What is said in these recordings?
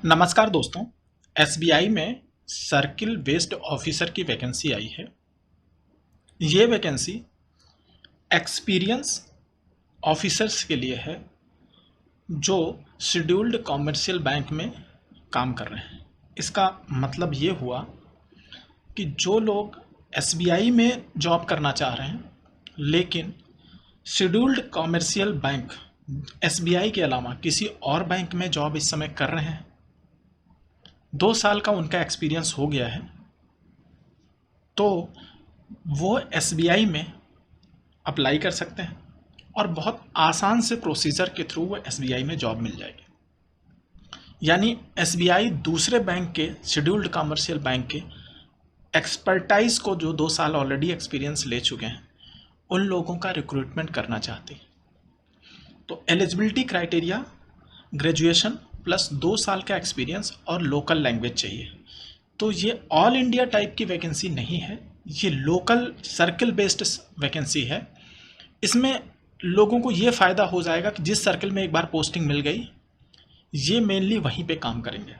नमस्कार दोस्तों। एसबीआई में सर्किल बेस्ड ऑफिसर की वैकेंसी आई है। ये वैकेंसी एक्सपीरियंस ऑफिसर्स के लिए है जो शेड्यूल्ड कॉमर्शियल बैंक में काम कर रहे हैं। इसका मतलब ये हुआ कि जो लोग एसबीआई में जॉब करना चाह रहे हैं लेकिन शेड्यूल्ड कॉमर्शियल बैंक एसबीआई के अलावा किसी और बैंक में जॉब इस समय कर रहे हैं, 2 साल का उनका एक्सपीरियंस हो गया है, तो वो एसबीआई में अप्लाई कर सकते हैं और बहुत आसान से प्रोसीजर के थ्रू वो एसबीआई में जॉब मिल जाएगी। यानी एसबीआई दूसरे बैंक के शेड्यूल्ड कमर्शियल बैंक के एक्सपर्टाइज को, जो 2 साल ऑलरेडी एक्सपीरियंस ले चुके हैं, उन लोगों का रिक्रूटमेंट करना चाहती है। तो एलिजिबिलिटी क्राइटेरिया ग्रेजुएशन प्लस 2 साल का एक्सपीरियंस और लोकल लैंग्वेज चाहिए। तो ये ऑल इंडिया टाइप की वैकेंसी नहीं है, ये लोकल सर्कल बेस्ड वैकेंसी है। इसमें लोगों को ये फ़ायदा हो जाएगा कि जिस सर्कल में एक बार पोस्टिंग मिल गई, ये मेनली वहीं पे काम करेंगे।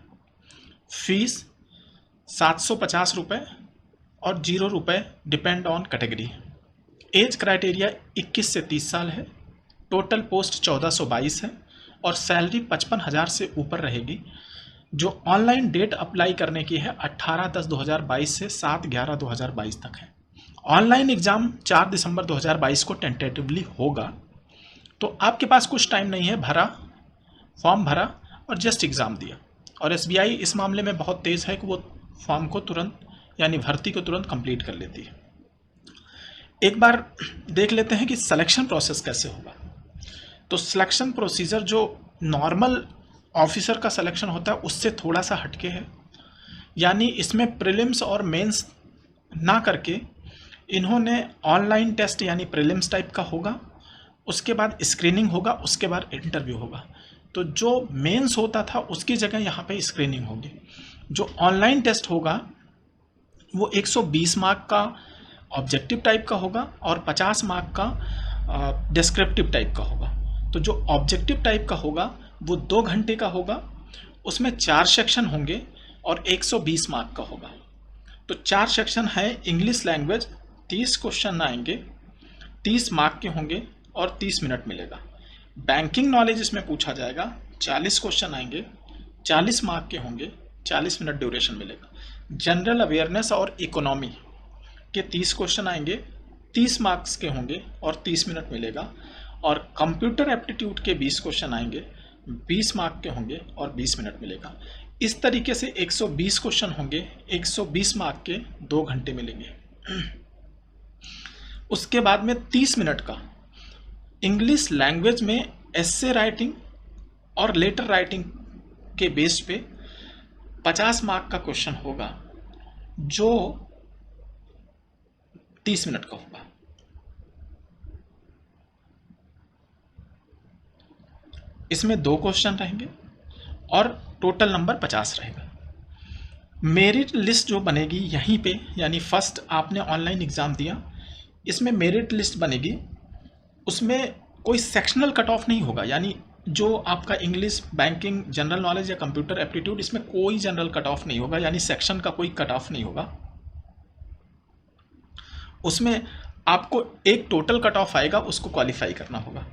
फीस 750 रुपये और 0 रुपये depend on category. Age criteria 21 से 30 साल है। टोटल पोस्ट 1422 है और सैलरी 55,000 से ऊपर रहेगी। जो ऑनलाइन डेट अप्लाई करने की है 18/10/2022 से 7/11/2022 तक है। ऑनलाइन एग्ज़ाम 4 दिसंबर 2022 को टेंटेटिवली होगा। तो आपके पास कुछ टाइम नहीं है, फॉर्म भरा और जस्ट एग्ज़ाम दिया। और एसबीआई इस मामले में बहुत तेज़ है कि वो फॉर्म को तुरंत, यानी भर्ती को तुरंत कंप्लीट कर लेती है। एक बार देख लेते हैं कि सिलेक्शन प्रोसेस कैसे होगा। तो सिलेक्शन प्रोसीजर जो नॉर्मल ऑफिसर का सिलेक्शन होता है उससे थोड़ा सा हटके है। यानी इसमें प्रीलिम्स और मेंस ना करके इन्होंने ऑनलाइन टेस्ट यानी प्रीलिम्स टाइप का होगा, उसके बाद स्क्रीनिंग होगा, उसके बाद इंटरव्यू होगा। तो जो मेंस होता था उसकी जगह यहाँ पे स्क्रीनिंग होगी। जो ऑनलाइन टेस्ट होगा वो 120 मार्क का ऑब्जेक्टिव टाइप का होगा और 50 मार्क का डिस्क्रिप्टिव टाइप का होगा। तो जो ऑब्जेक्टिव टाइप का होगा वो 2 घंटे का होगा, उसमें 4 सेक्शन होंगे और 120 मार्क का होगा। तो 4 सेक्शन है। इंग्लिश लैंग्वेज 30 क्वेश्चन आएंगे, 30 मार्क के होंगे और 30 मिनट मिलेगा। बैंकिंग नॉलेज इसमें पूछा जाएगा, 40 क्वेश्चन आएंगे, 40 मार्क के होंगे, 40 मिनट ड्यूरेशन मिलेगा। जनरल अवेयरनेस और इकोनॉमी के 30 क्वेश्चन आएंगे, 30 मार्क्स के होंगे और 30 मिनट मिलेगा। और कंप्यूटर एप्टीट्यूड के 20 क्वेश्चन आएंगे, 20 मार्क के होंगे और 20 मिनट मिलेगा। इस तरीके से 120 क्वेश्चन होंगे, 120 मार्क के 2 घंटे मिलेंगे। उसके बाद में 30 मिनट का इंग्लिश लैंग्वेज में एस्से राइटिंग और लेटर राइटिंग के बेस पे 50 मार्क का क्वेश्चन होगा जो 30 मिनट का होगा। इसमें 2 क्वेश्चन रहेंगे और टोटल नंबर 50 रहेगा। मेरिट लिस्ट जो बनेगी यहीं पे, यानी फर्स्ट आपने ऑनलाइन एग्ज़ाम दिया, इसमें मेरिट लिस्ट बनेगी। उसमें कोई सेक्शनल कट ऑफ नहीं होगा। यानी जो आपका इंग्लिश, बैंकिंग, जनरल नॉलेज या कंप्यूटर एप्टीट्यूड, इसमें कोई जनरल कट ऑफ नहीं होगा, यानी सेक्शन का कोई कट ऑफ नहीं होगा। उसमें आपको एक टोटल कट ऑफ आएगा, उसको क्वालिफाई करना होगा।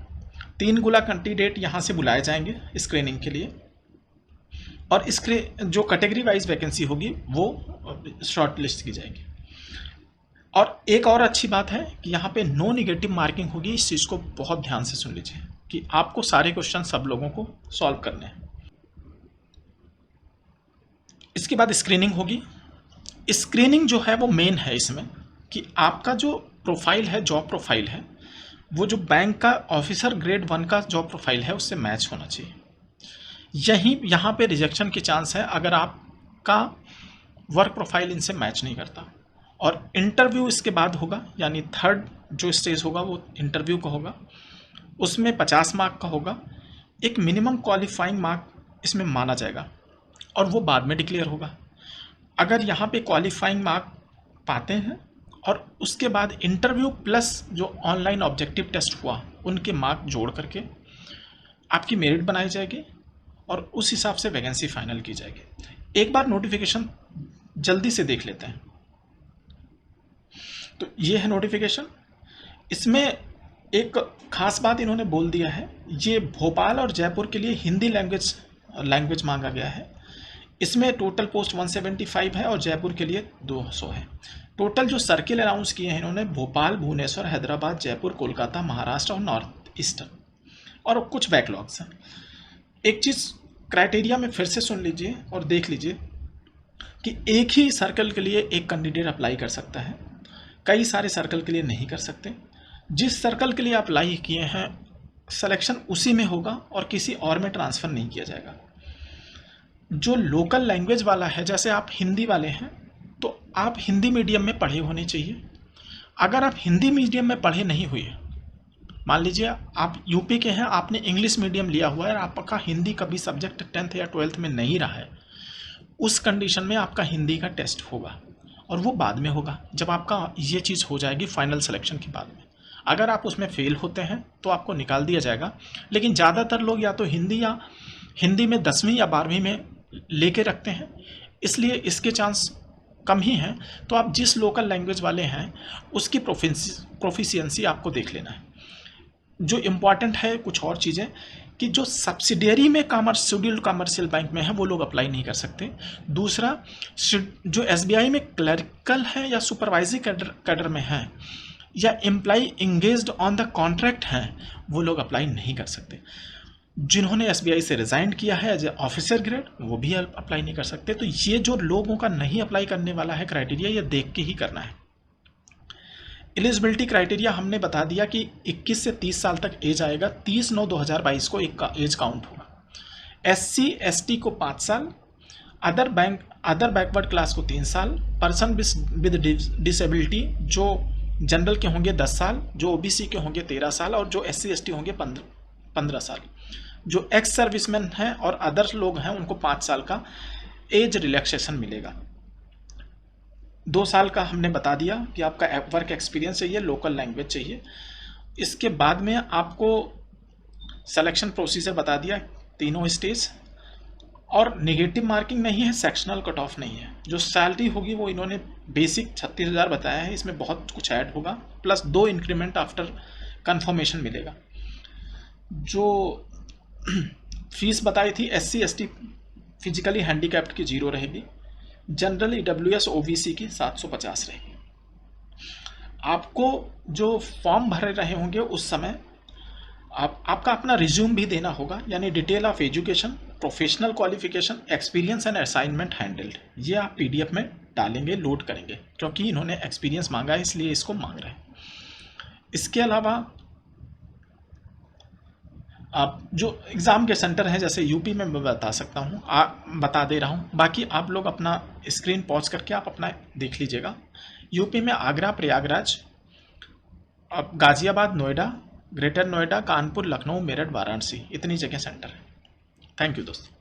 3 गुना कैंडिडेट यहाँ से बुलाए जाएंगे स्क्रीनिंग के लिए और इसके जो कैटेगरी वाइज वैकेंसी होगी वो शॉर्ट लिस्ट की जाएगी। और एक और अच्छी बात है कि यहाँ पे नो नेगेटिव मार्किंग होगी। इस चीज़ को बहुत ध्यान से सुन लीजिए कि आपको सारे क्वेश्चन सब लोगों को सॉल्व करने हैं। इसके बाद स्क्रीनिंग होगी। स्क्रीनिंग जो है वो मेन है इसमें, कि आपका जो प्रोफाइल है, जॉब प्रोफाइल है, वो जो बैंक का ऑफिसर ग्रेड 1 का जॉब प्रोफाइल है उससे मैच होना चाहिए। यहाँ पे रिजेक्शन के चांस है अगर आपका वर्क प्रोफाइल इनसे मैच नहीं करता। और इंटरव्यू इसके बाद होगा, यानी थर्ड जो स्टेज होगा वो इंटरव्यू का होगा। उसमें 50 मार्क का होगा। एक मिनिमम क्वालिफाइंग मार्क इसमें माना जाएगा और वो बाद में डिक्लेयर होगा। अगर यहाँ पे क्वालिफाइंग मार्क पाते हैं और उसके बाद इंटरव्यू प्लस जो ऑनलाइन ऑब्जेक्टिव टेस्ट हुआ उनके मार्क जोड़ करके आपकी मेरिट बनाई जाएगी और उस हिसाब से वैकेंसी फाइनल की जाएगी। एक बार नोटिफिकेशन जल्दी से देख लेते हैं। तो ये है नोटिफिकेशन। इसमें एक खास बात इन्होंने बोल दिया है, ये भोपाल और जयपुर के लिए हिंदी लैंग्वेज मांगा गया है। इसमें टोटल पोस्ट 175 है और जयपुर के लिए 200 है। टोटल जो सर्किल अनाउंस किए हैं इन्होंने, भोपाल, भुवनेश्वर, हैदराबाद, जयपुर, कोलकाता, महाराष्ट्र और नॉर्थ ईस्टर्न, और कुछ बैकलॉग्स हैं। एक चीज़ क्राइटेरिया में फिर से सुन लीजिए और देख लीजिए कि एक ही सर्कल के लिए एक कैंडिडेट अप्लाई कर सकता है, कई सारे सर्कल के लिए नहीं कर सकते। जिस सर्कल के लिए अप्लाई किए हैं सिलेक्शन उसी में होगा और किसी और में ट्रांसफ़र नहीं किया जाएगा। जो लोकल लैंग्वेज वाला है, जैसे आप हिंदी वाले हैं तो आप हिंदी मीडियम में पढ़े होने चाहिए। अगर आप हिंदी मीडियम में पढ़े नहीं हुए, मान लीजिए आप यूपी के हैं, आपने इंग्लिश मीडियम लिया हुआ है और आपका हिंदी कभी सब्जेक्ट 10th या 12th में नहीं रहा है, उस कंडीशन में आपका हिंदी का टेस्ट होगा और वो बाद में होगा, जब आपका ये चीज़ हो जाएगी फाइनल सिलेक्शन के बाद में। अगर आप उसमें फेल होते हैं तो आपको निकाल दिया जाएगा। लेकिन ज़्यादातर लोग या तो हिंदी में 10वीं या 12वीं में लेके रखते हैं, इसलिए इसके चांस कम ही हैं। तो आप जिस लोकल लैंग्वेज वाले हैं उसकी प्रोफिशिएंसी आपको देख लेना है। जो इम्पॉर्टेंट है कुछ और चीज़ें, कि जो सब्सिडियरी में शेड्यूल्ड कमर्शियल बैंक में है वो लोग अप्लाई नहीं कर सकते। दूसरा, जो एसबीआई में क्लर्कल है या सुपरवाइजरी कैडर में है या employ engaged on the contract हैं, वो लोग अप्लाई नहीं कर सकते। जिन्होंने एसबीआई से रिज़ाइन किया है एज ए ऑफिसर ग्रेड, वो भी अप्लाई नहीं कर सकते। तो ये जो लोगों का नहीं अप्लाई करने वाला है क्राइटेरिया, ये देख के ही करना है। एलिजिबिलिटी क्राइटेरिया हमने बता दिया कि 21 से 30 साल तक एज आएगा। 30/9/2022 को एक एज काउंट होगा। SC ST को 5 साल, अदर बैकवर्ड क्लास को 3 साल, पर्सन विद डिसेबिलिटी जो जनरल के होंगे 10 साल, जो OBC के होंगे 13 साल और जो SC ST होंगे 15 साल। जो एक्स सर्विसमैन हैं और अदर्स लोग हैं उनको 5 साल का एज रिलैक्सेशन मिलेगा। 2 साल का हमने बता दिया कि आपका वर्क एक्सपीरियंस चाहिए, लोकल लैंग्वेज चाहिए। इसके बाद में आपको सिलेक्शन प्रोसीजर बता दिया, तीनों स्टेज, और नेगेटिव मार्किंग नहीं है, सेक्शनल कट ऑफ नहीं है। जो सैलरी होगी वो इन्होंने बेसिक 36,000 बताया है, इसमें बहुत कुछ ऐड होगा, प्लस 2 इंक्रीमेंट आफ्टर कंफर्मेशन मिलेगा। जो फीस बताई थी SC ST फिजिकली हैंडीकैप्ड की 0 रहेगी, जनरल EWS OBC की 750 रहेगी। आपको जो फॉर्म भरे रहे होंगे उस समय आपका अपना रिज्यूम भी देना होगा, यानी detail of education, professional qualification, experience and assignment handled, ये आप PDF में डालेंगे, लोड करेंगे, क्योंकि इन्होंने एक्सपीरियंस मांगा है इसलिए इसको मांग रहे हैं। इसके अलावा आप जो एग्ज़ाम के सेंटर हैं, जैसे यूपी में मैं बता सकता हूँ, बता दे रहा हूँ, बाकी आप लोग अपना स्क्रीन पॉज करके आप अपना देख लीजिएगा। यूपी में आगरा, प्रयागराज, अब गाज़ियाबाद, नोएडा, ग्रेटर नोएडा, कानपुर, लखनऊ, मेरठ, वाराणसी, इतनी जगह सेंटर है। थैंक यू दोस्तों।